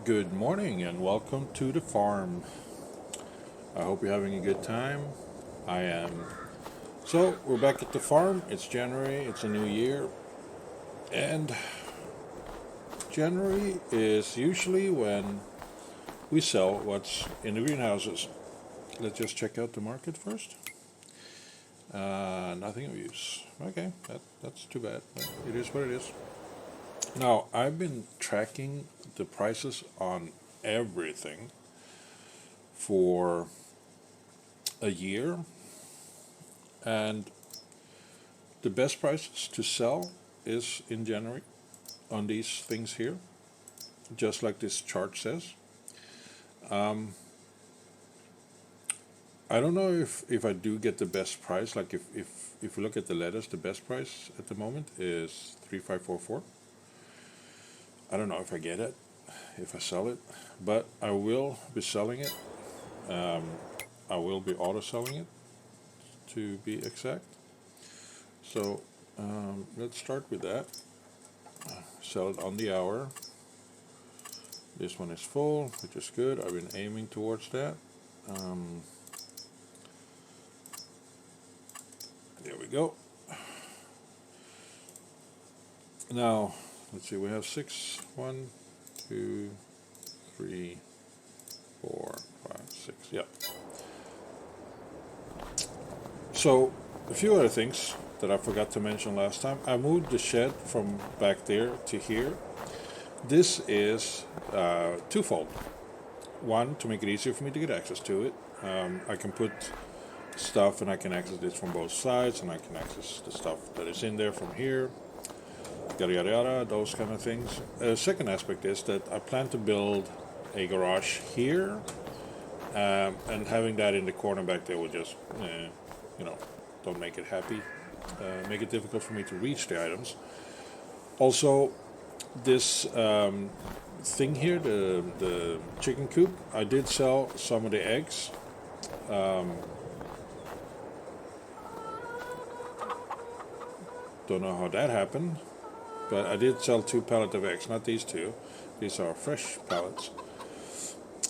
Good morning and welcome to the farm. I hope you're having a good time. I am. So, we're back at the farm. It's January, it's a new year, and January is usually when we sell what's in the greenhouses. Let's just check out the market first. Nothing of use. Okay, that's too bad, but it is what it is. Now, I've been tracking the prices on everything for a year, and the best prices to sell is in January on these things here, just like this chart says. I don't know if I do get the best price. Like if we look at the lettuce, the best price at the moment is 3544. I don't know if I get it, if I sell it, but I will be selling it. I will be auto selling it, to be exact. So let's start with that. Sell it on the hour. This one is full, which is good. I've been aiming towards that. There we go. Now, let's see, we have 6, 1, 2, 3, 4, 5, 6. Yeah. So, a few other things that I forgot to mention last time. I moved the shed from back there to here. This is twofold. One, to make it easier for me to get access to it. I can put stuff and I can access this from both sides, and I can access the stuff that is in there from here, yada yada yada, those kind of things. Second aspect is that I plan to build a garage here, and having that in the corner back there will just, don't make it happy, make it difficult for me to reach the items. Also, this thing here, the chicken coop, I did sell some of the eggs. Don't know how that happened, but I did sell 2 pallets of eggs, not these 2. These are fresh pallets.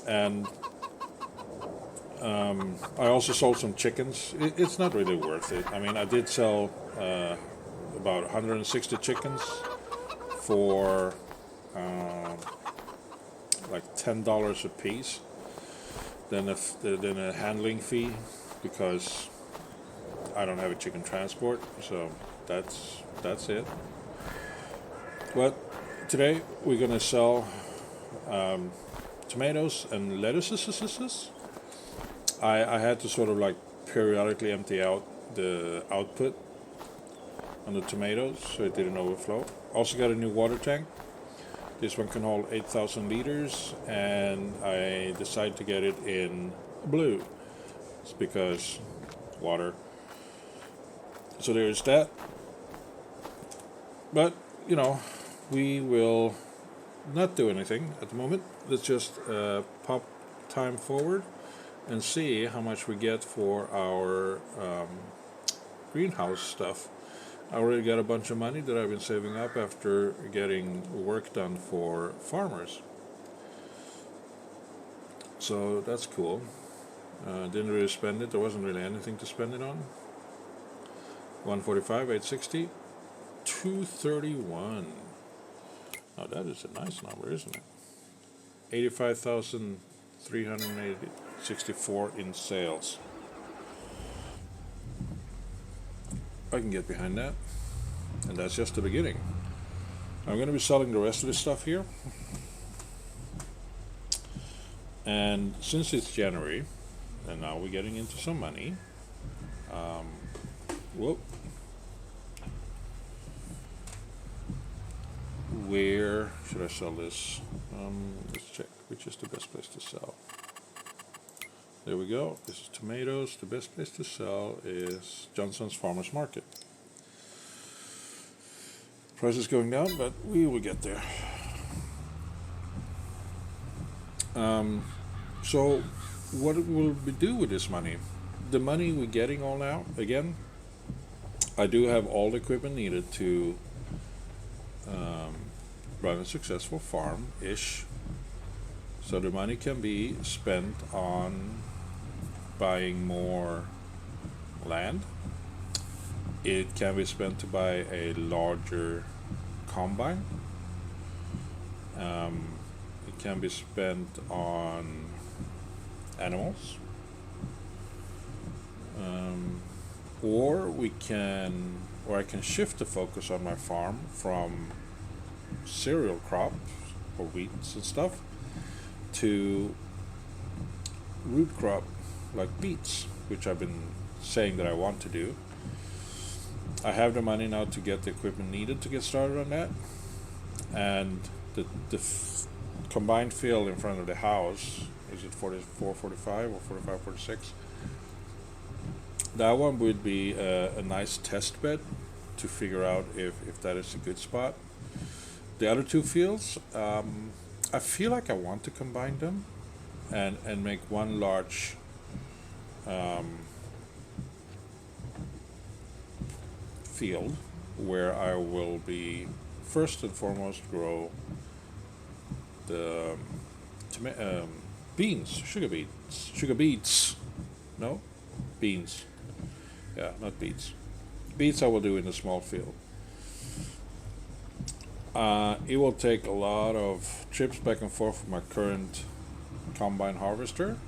And I also sold some chickens. It's not really worth it. I mean, I did sell about 160 chickens for like $10 a piece. Then a handling fee, because I don't have a chicken transport, so that's it. But today we're gonna sell tomatoes and lettuces. I had to sort of like periodically empty out the output on the tomatoes so it didn't overflow. Also got a new water tank. This one can hold 8,000 liters, and I decided to get it in blue. It's because water. So there's that. But, we will not do anything at the moment. Let's just pop time forward and see how much we get for our greenhouse stuff. I already got a bunch of money that I've been saving up after getting work done for farmers. So that's cool. Didn't really spend it. There wasn't really anything to spend it on. 145, 860, 231. Now that is a nice number, isn't it? 85,364 in sales. I can get behind that. And that's just the beginning. I'm going to be selling the rest of this stuff here. And since it's January, and now we're getting into some money, where should I sell this? Let's check which is the best place to sell. There we go. This is tomatoes. The best place to sell is Johnson's Farmers Market. Price is going down, but we will get there. So what will we do with this money? The money we're getting all now, again, I do have all the equipment needed to run a successful farm-ish So the money can be spent on buying more land. It can be spent to buy a larger combine. It can be spent on animals. Or I can shift the focus on my farm from cereal crops or wheats and stuff to root crop like beets, which I've been saying that I want to do. I have the money now to get the equipment needed to get started on that, and the combined field in front of the house, is it 44, 45 or 45, 46? That one would be a nice test bed to figure out if that is a good spot. The other two fields, I feel like I want to combine them and make one large field where I will be first and foremost grow the beans, sugar beets. No, beans. Yeah, not beets. Beets I will do in a small field. It will take a lot of trips back and forth with my current combine harvester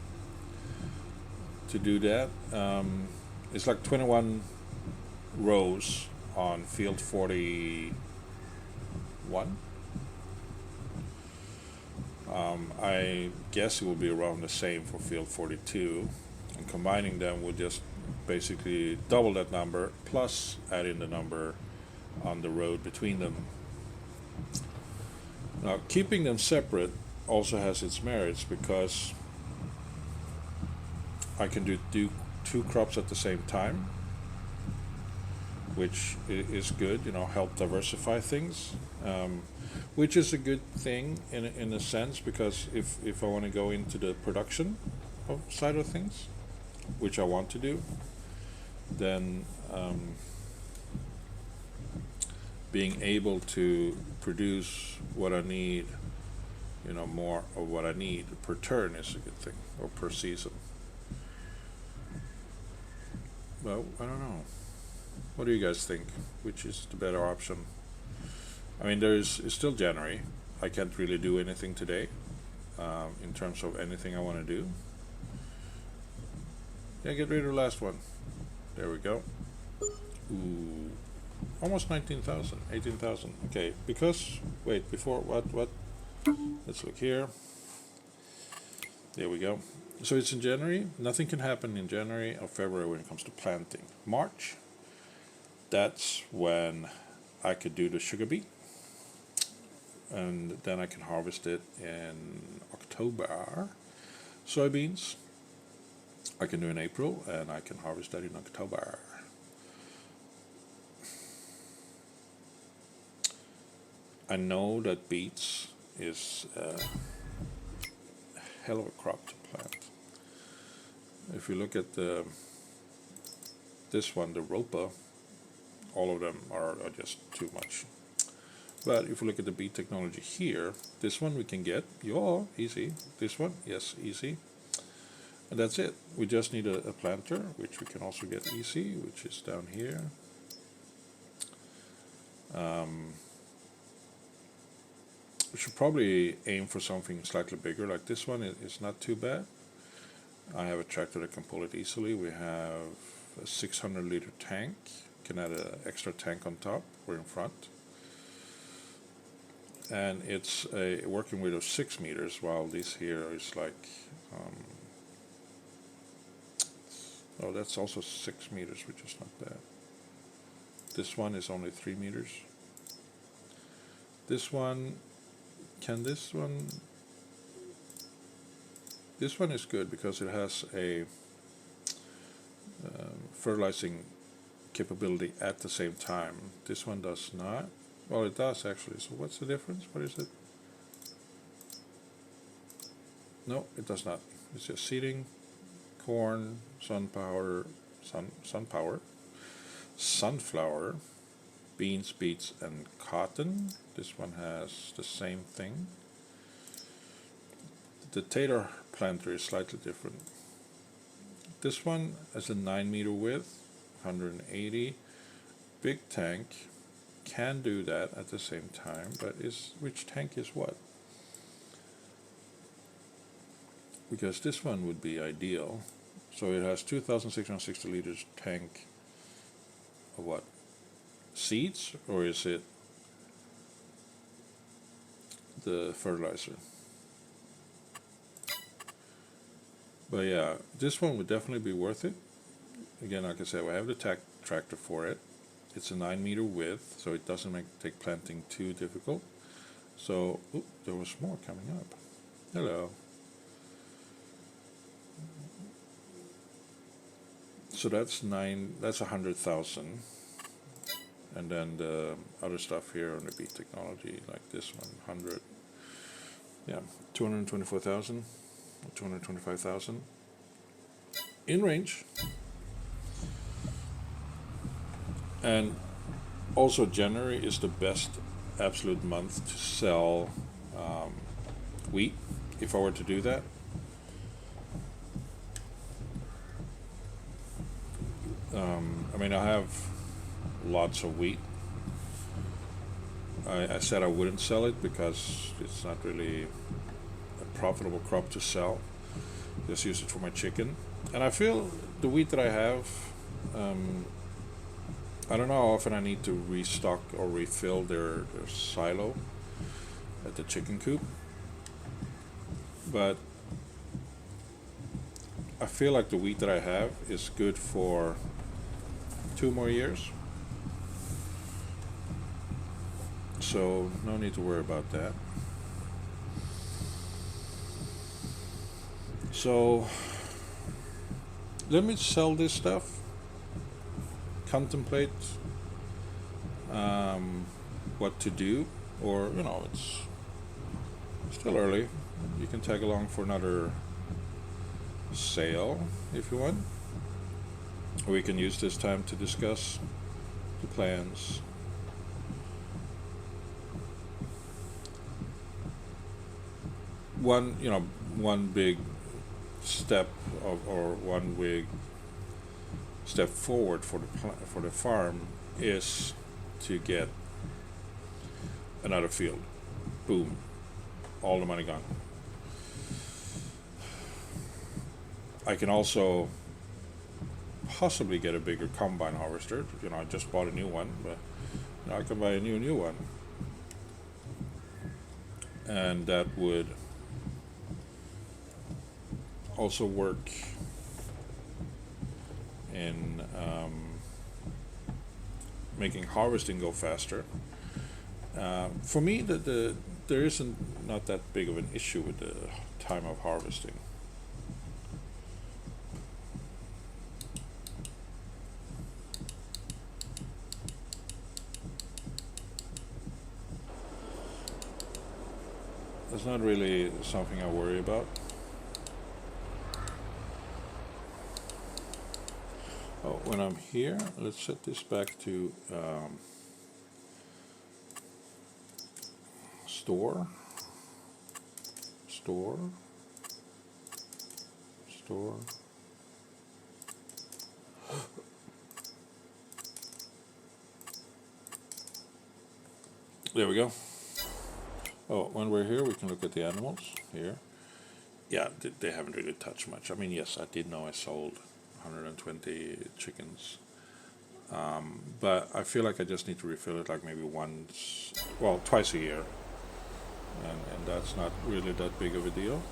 to do that. It's like 21 rows on field 41. I guess it will be around the same for field 42, and combining them would just basically double that number plus add in the number on the road between them. Now, keeping them separate also has its merits because I can do two crops at the same time, which is good, help diversify things, which is a good thing in a sense, because if I want to go into the production side of things, which I want to do, then being able to produce what I need, more of what I need per turn is a good thing, or per season. Well, I don't know. What do you guys think? Which is the better option? I mean, it's still January. I can't really do anything today in terms of anything I want to do. Yeah, get rid of the last one. There we go. Ooh, almost 19,000, 18,000. Okay, because, wait, before, what? Let's look here. There we go. So it's in January. Nothing can happen in January or February when it comes to planting. March, that's when I could do the sugar beet. And then I can harvest it in October. Soybeans, I can do in April, and I can harvest that in October. I know that beets is a hell of a crop to plant. If you look at this one, the Ropa, all of them are just too much. But if you look at the beet technology here, this one we can get, easy. This one, yes, easy. And that's it. We just need a planter, which we can also get easy, which is down here. We should probably aim for something slightly bigger, like this one is not too bad. I have a tractor that can pull it easily. We have a 600-liter tank. Can add an extra tank on top or in front. And it's a working width of 6 meters, while this here is like, that's also 6 meters, which is not bad. This one is only 3 meters. This one, this one is good because it has a fertilizing capability at the same time. This one does not. Well, it does actually. So what's the difference? What is it? No, it does not. It's just seeding, corn, sunflower, beans, beets, and cotton. This one has the same thing. The the tater planter is slightly different. This one has a 9 meter width, 180, big tank, can do that at the same time, but which tank is what? Because this one would be ideal. So it has 2,660 liters tank of what? Seeds, or is it the fertilizer? But yeah, this one would definitely be worth it. Again, like I said, we have the tractor for it. It's a 9 meter width, so it doesn't take planting too difficult. So, there was more coming up. Hello. So that's 100,000. And then the other stuff here on the beat technology, like this one, 100. Yeah, 224,000, 225,000. In range. And also January is the best absolute month to sell wheat, if I were to do that. I mean, I have lots of wheat. I said I wouldn't sell it because it's not really a profitable crop to sell. Just use it for my chicken. And I feel the wheat that I have, I don't know how often I need to restock or refill their silo at the chicken coop. But I feel like the wheat that I have is good for 2 more years. So no need to worry about that. So let me sell this stuff, contemplate what to do, or it's still early. You can tag along for another sale if you want. We can use this time to discuss the plans. One big step or one big step forward for the farm is to get another field. Boom, all the money gone. I can also possibly get a bigger combine harvester. I just bought a new one, but I can buy a new one, and that would also work in making harvesting go faster. For me, there isn't not that big of an issue with the time of harvesting. It's not really something I worry about. Oh, when I'm here, let's set this back to store. There we go. Oh, when we're here, we can look at the animals here. Yeah, they haven't really touched much. I mean, yes, I did know I sold 120 chickens. But I feel like I just need to refill it like maybe twice a year. And that's not really that big of a deal.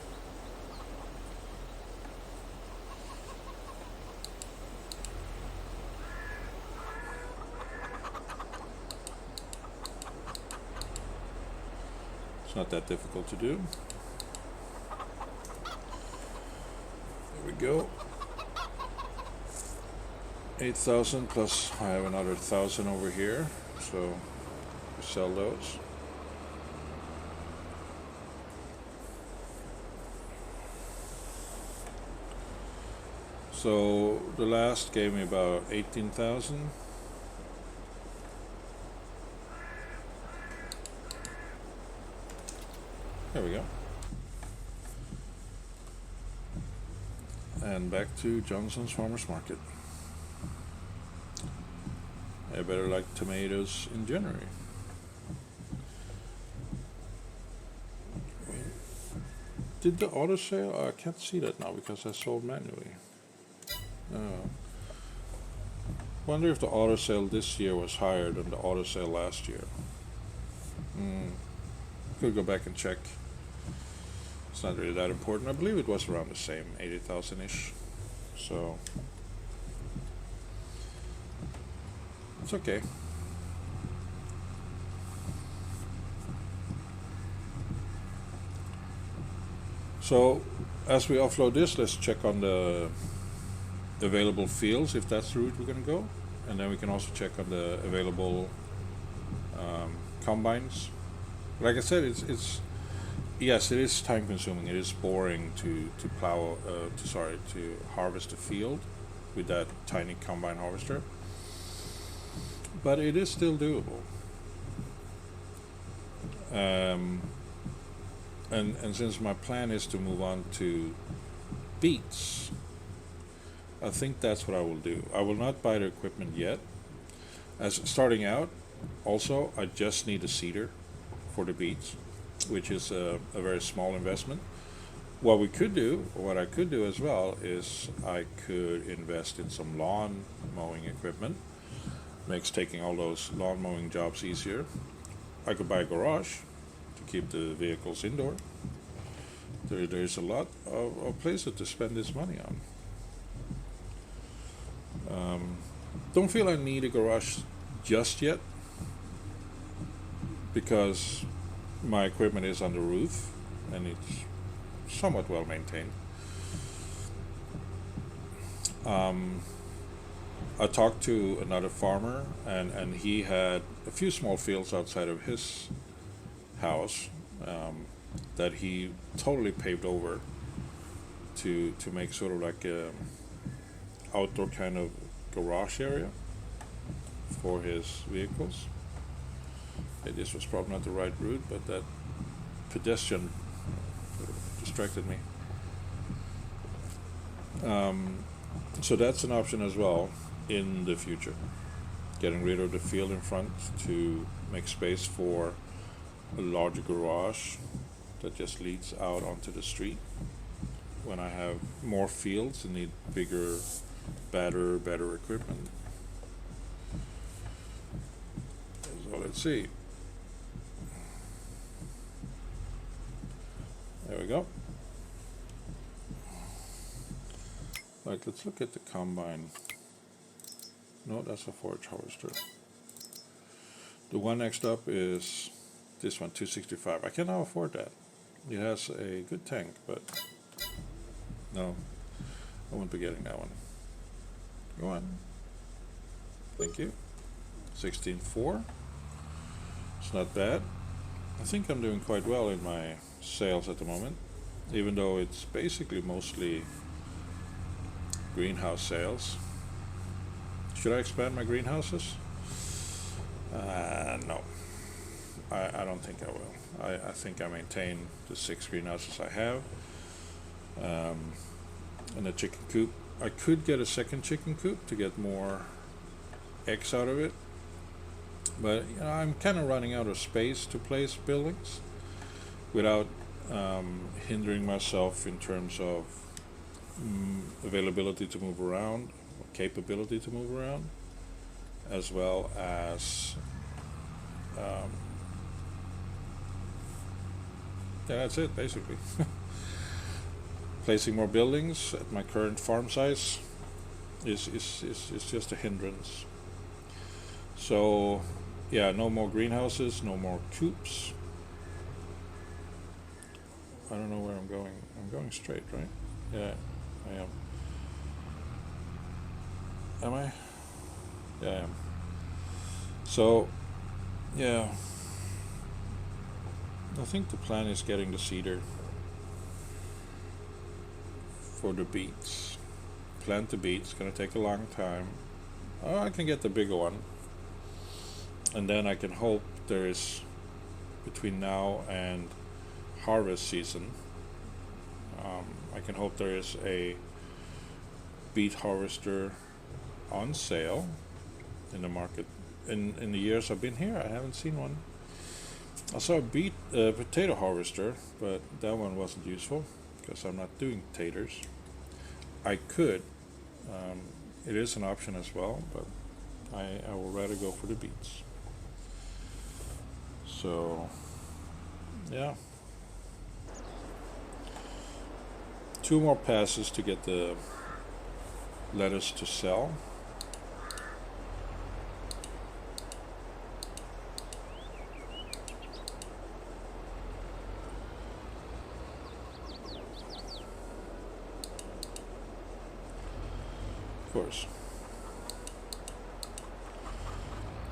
It's not that difficult to do. There we go. 8,000 plus I have another 1,000 over here, so we sell those. So the last gave me about 18,000. There we go. And back to Johnson's Farmers Market. I better like tomatoes in January. Did the auto sale? I can't see that now because I sold manually. Wonder if the auto sale this year was higher than the auto sale last year. Could go back and check. It's not really that important. I believe it was around the same, 80,000-ish. So it's okay. So as we offload this, let's check on the available fields, if that's the route we're going to go. And then we can also check on the available combines. Like I said, it's yes, it is time consuming. It is boring to plow to harvest the field with that tiny combine harvester, but it is still doable. And since my plan is to move on to beets, I think that's what I will do. I will not buy the equipment yet. As starting out, also I just need a seeder for the beets, which is a very small investment. What I could do as well, is I could invest in some lawn mowing equipment. Makes taking all those lawn mowing jobs easier. I could buy a garage to keep the vehicles indoor. There's a lot of places to spend this money on. Don't feel I need a garage just yet, because my equipment is on the roof and it's somewhat well maintained. I talked to another farmer, and he had a few small fields outside of his house that he totally paved over to make sort of like a outdoor kind of garage area for his vehicles. This was probably not the right route, but that pedestrian distracted me. So that's an option as well in the future. Getting rid of the field in front to make space for a larger garage that just leads out onto the street. When I have more fields and need bigger, better equipment. So let's see. There we go. Right, let's look at the combine. No, that's a forage harvester. The one next up is this one, 265. I can now afford that. It has a good tank, but no, I won't be getting that one. Go on. Thank you. 16.4. It's not bad. I think I'm doing quite well in my sales at the moment, even though it's basically mostly greenhouse sales. Should I expand my greenhouses? No. I don't think I will. I think I maintain the 6 greenhouses I have. And the chicken coop. I could get a second chicken coop to get more eggs out of it. But I'm kind of running out of space to place buildings without hindering myself in terms of availability to move around, or capability to move around, as well as that's it basically. Placing more buildings at my current farm size is just a hindrance. So yeah, no more greenhouses, no more coops. I don't know where I'm going. I'm going straight, right? Yeah, I am. Am I? Yeah, I am. So, yeah. I think the plan is getting the seeder for the beets. Plant the beets. It's going to take a long time. Oh, I can get the bigger one. And then I can hope there is, between now and harvest season, I can hope there is a beet harvester on sale in the market. In the years I've been here, I haven't seen one. I saw a potato harvester, but that one wasn't useful because I'm not doing taters. I could. It is an option as well, but I will rather go for the beets. So, yeah. 2 more passes to get the lettuce to sell. Of course.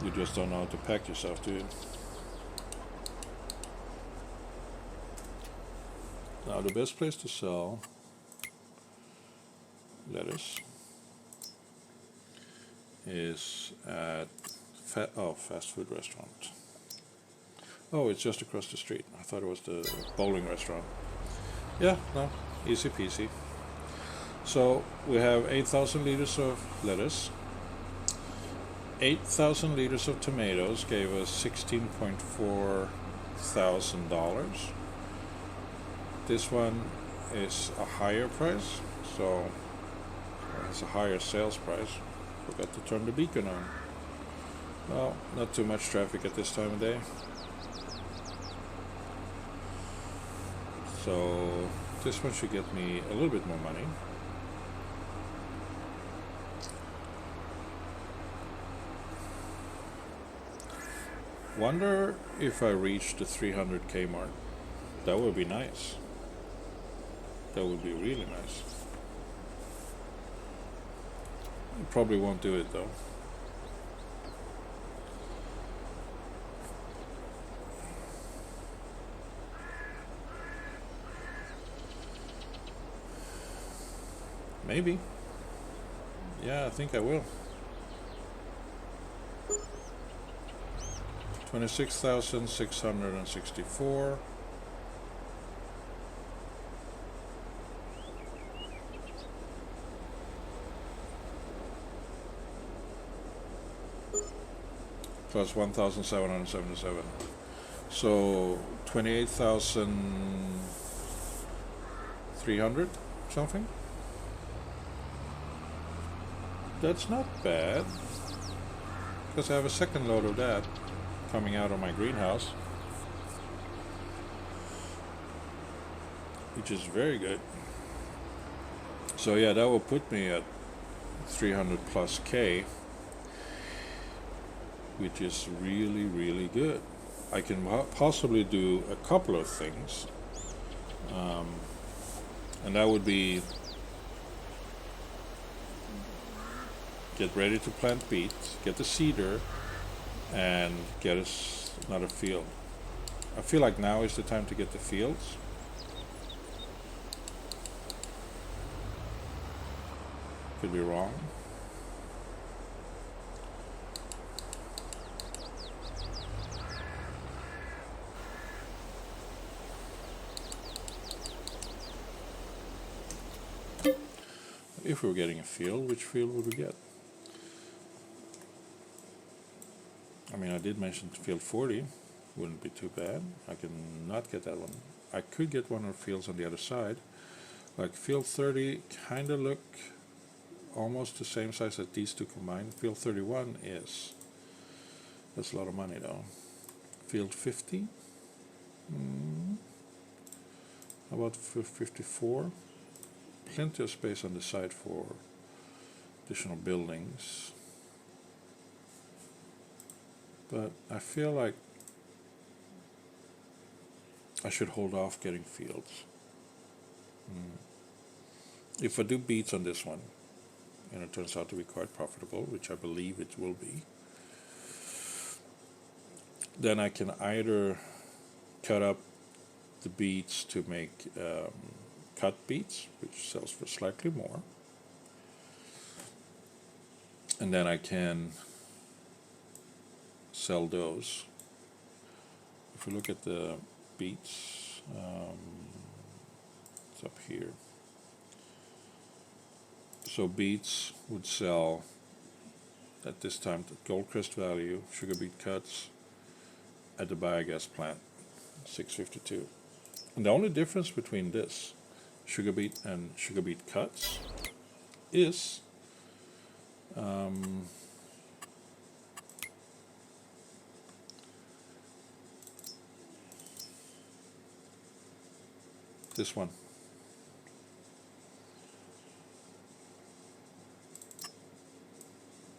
You just don't know how to pack yourself, do you? Now the best place to sell lettuce is at fast food restaurant. Oh, it's just across the street. I thought it was the bowling restaurant. Yeah, no, easy peasy. So we have 8,000 liters of lettuce. 8,000 liters of tomatoes gave us $16.4 thousand. This one is a higher price, so it has a higher sales price. Forgot to turn the beacon on. Well, not too much traffic at this time of day. So this one should get me a little bit more money. Wonder if I reach the 300k mark. That would be nice. That would be really nice. Probably won't do it though. Maybe. Yeah, I think I will. 26,664. Plus 1,777. So 28,300 something. That's not bad, because I have a second load of that coming out of my greenhouse, which is very good. So yeah, that will put me at 300 plus K, which is really, really good. I can possibly do a couple of things, and that would be get ready to plant beets, get the seeder, and get us another field. I feel like now is the time to get the fields. Could be wrong. If we were getting a field, which field would we get? I mean, I did mention field 40, wouldn't be too bad. I can not get that one. I could get one of the fields on the other side. Like field 30 kind of look almost the same size as these two combined. Field 31 is. That's a lot of money though. Field 50? How about 54? Plenty of space on the side for additional buildings. But I feel like I should hold off getting fields. If I do beets on this one, and it turns out to be quite profitable, which I believe it will be, then I can either cut up the beets to make cut beets, which sells for slightly more, and then I can sell those. If we look at the beets, it's up here. So beets would sell at this time at Goldcrest value, sugar beet cuts at the biogas plant, 652. And the only difference between this sugar beet and sugar beet cuts is this one.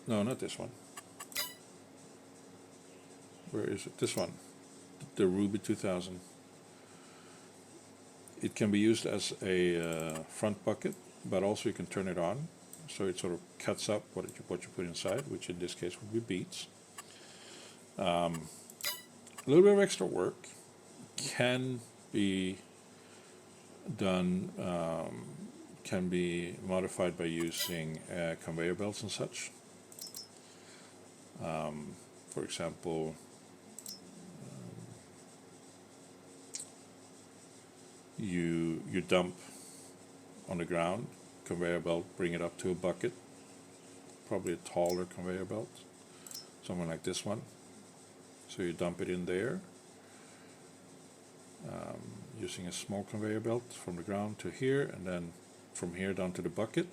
No, not this one. Where is it? This one. The Ruby 2000. It can be used as a front bucket, but also you can turn it on, so it sort of cuts up what you put inside, which in this case would be beets. A little bit of extra work can be done, can be modified by using conveyor belts and such. For example, you dump on the ground, conveyor belt, bring it up to a bucket, probably a taller conveyor belt, something like this one. So you dump it in there, using a small conveyor belt from the ground to here, and then from here down to the bucket,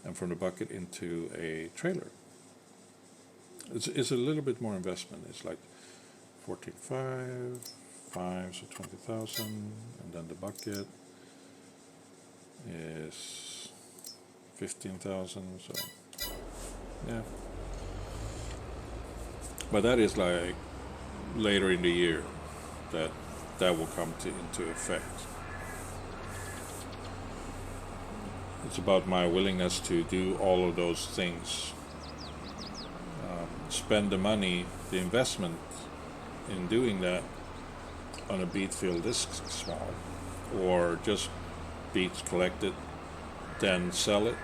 and from the bucket into a trailer. It's a little bit more investment. It's like 14.5, 5, so 20,000, and then the bucket is 15,000. So yeah, but that is like later in the year that will come into effect. It's about my willingness to do all of those things. Spend the money, the investment in doing that on a beet field this small, or just beets collected, then sell it.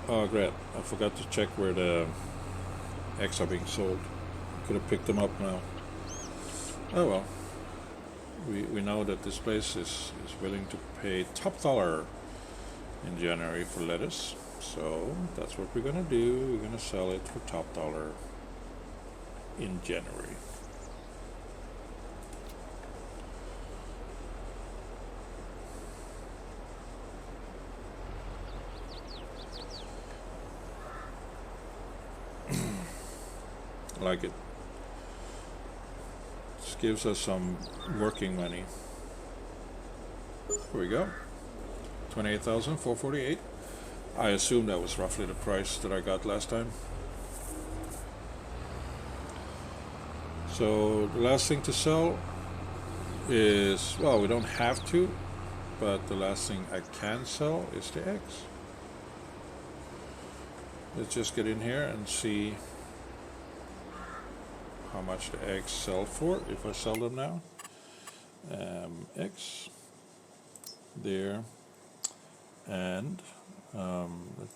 Oh great, I forgot to check where the eggs are being sold. Could have picked them up now. Oh well. We know that this place is willing to pay top dollar in January for lettuce. So that's what we're going to do. We're going to sell it for top dollar in January. I like it. This gives us some working money. Here we go. 28,448. I assume that was roughly the price that I got last time. So the last thing to sell is, well, we don't have to, but the last thing I can sell is the eggs. Let's just get in here and see how much the eggs sell for, if I sell them now. Eggs there, and let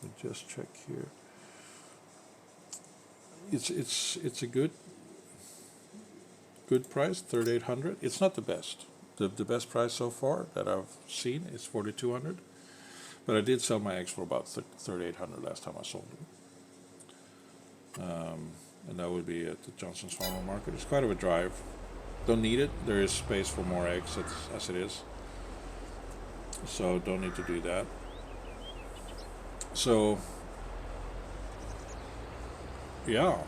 me just check here. It's a good price, 3,800. It's not the best. The best price so far that I've seen is 4,200. But I did sell my eggs for about 3,800 last time I sold them. And that would be at the Johnson's Farmer Market. It's quite of a drive. Don't need it. There is space for more eggs as it is. So don't need to do that. So, yeah,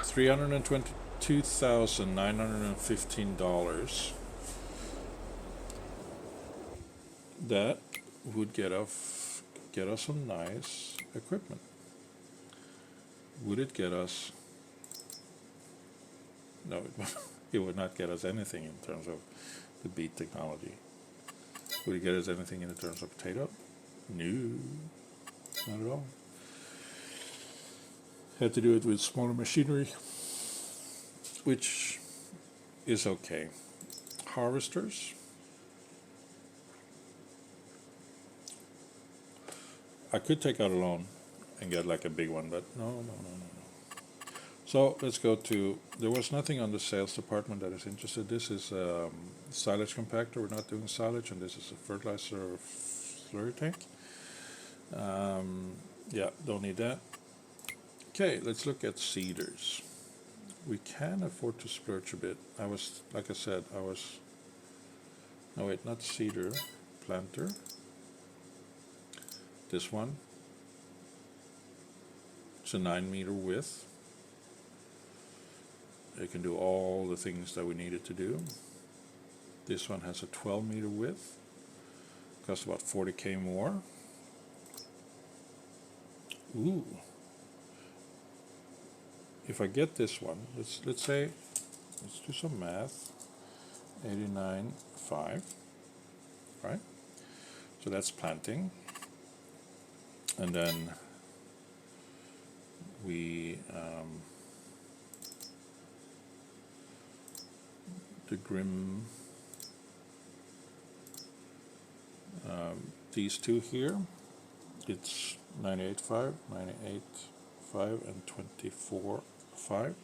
$322,915. That would get us some nice equipment. Would it get us? No, it would not get us anything in terms of the beet technology. Would it get us anything in terms of potato? No, not at all. Had to do it with smaller machinery, which is okay. Harvesters. I could take out a loan and get like a big one, but no. So let's go to, there was nothing on the sales department that is interested. This is silage compactor. We're not doing silage, and this is a fertilizer slurry tank. Yeah, don't need that. Okay, let's look at seeders. We can afford to splurge a bit. Like I said, no wait, not seeder, planter. This one. It's a 9-meter width. It can do all the things that we need it to do. This one has a 12-meter width. Costs about 40K more. Ooh. If I get this one, let's do some math. 89.5, right? So that's planting. And then we the Grim, these two here, it's 98.5, 98.5, and 24.5.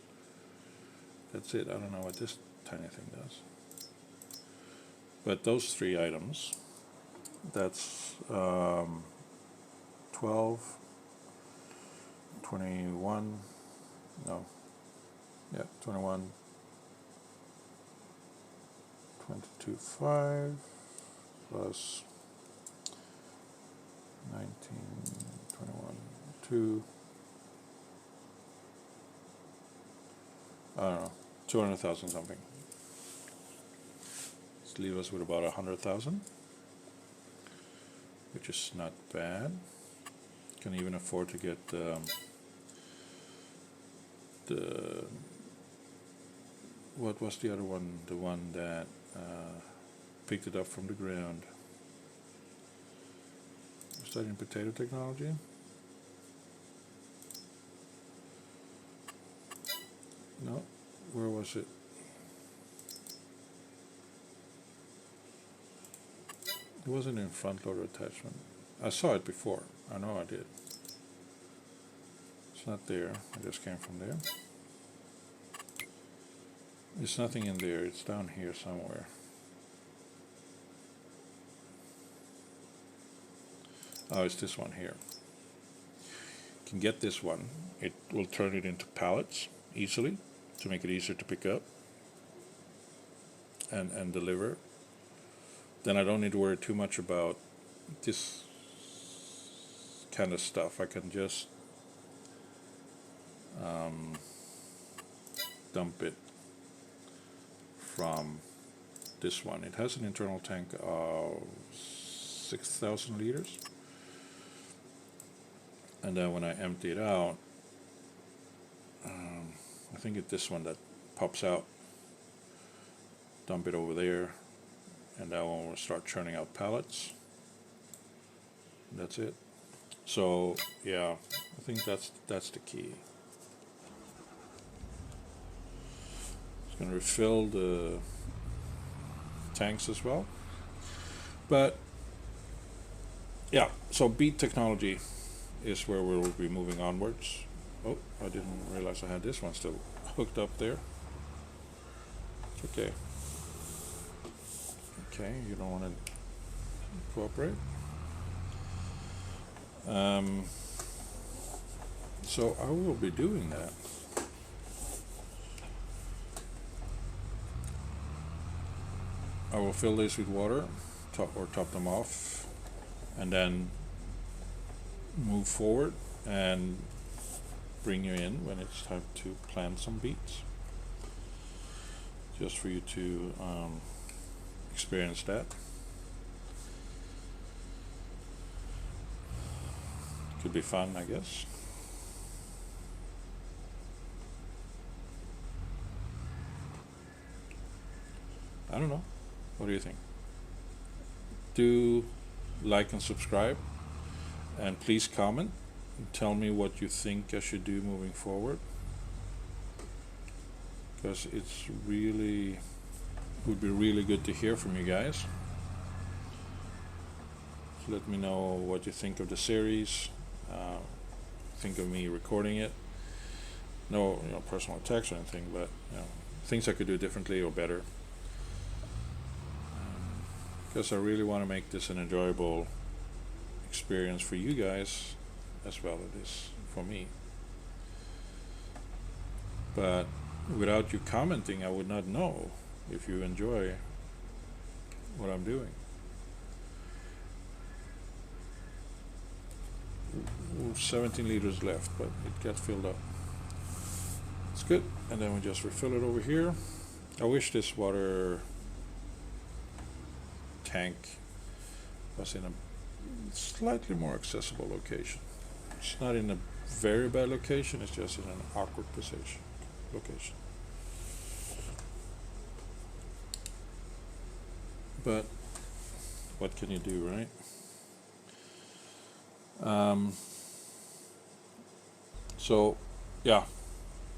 That's it. I don't know what this tiny thing does. But those three items, that's 12, 21, no, yeah, 21, 22.5 plus 19, 21, 2, I don't know, 200,000 something. Let's leave us with about 100,000, which is not bad. Can even afford to get the what was the other one? The one that picked it up from the ground. Was that in potato technology? No, where was it? It wasn't in front loader attachment. I saw it before. I know I did. It's not there. I just came from there. There's nothing in there. It's down here somewhere. Oh, it's this one here. You can get this one. It will turn it into pallets easily to make it easier to pick up and deliver. Then I don't need to worry too much about this kind of stuff. I can just dump it from this one. It has an internal tank of 6,000 liters. And then when I empty it out, I think it's this one that pops out. Dump it over there, and that one will start churning out pallets. That's it. So yeah, I think that's the key. It's going to refill the tanks as well. But yeah, so beat technology is where we'll be moving onwards. Oh, I didn't realize I had this one still hooked up there. It's okay. Okay, you don't want to cooperate. So I will be doing that. I will fill this with water, top them off, and then move forward and bring you in when it's time to plant some beets. Just for you to experience that. Could be fun, I guess. I don't know. What do you think? Do like and subscribe, and please comment and tell me what you think I should do moving forward, because it's really would be really good to hear from you guys. So let me know what you think of the series, think of me recording it, No, personal attacks or anything, but things I could do differently or better. Because I really want to make this an enjoyable experience for you guys as well as it is for me. But without you commenting, I would not know if you enjoy what I'm doing. 17 liters left, but it got filled up. It's good. And then we just refill it over here. I wish this water tank was in a slightly more accessible location. It's not in a very bad location, it's just in an awkward location. But what can you do, right? So yeah,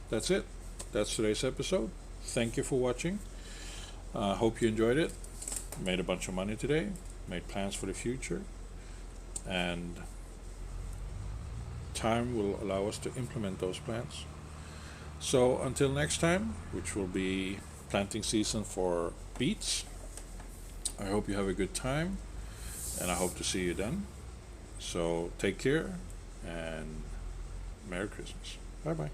that's it. That's today's episode. Thank you for watching. Hope you enjoyed it. Made a bunch of money today, made plans for the future, and time will allow us to implement those plans. So until next time, which will be planting season for beets, I hope you have a good time, and I hope to see you then. So take care, and Merry Christmas. Bye bye.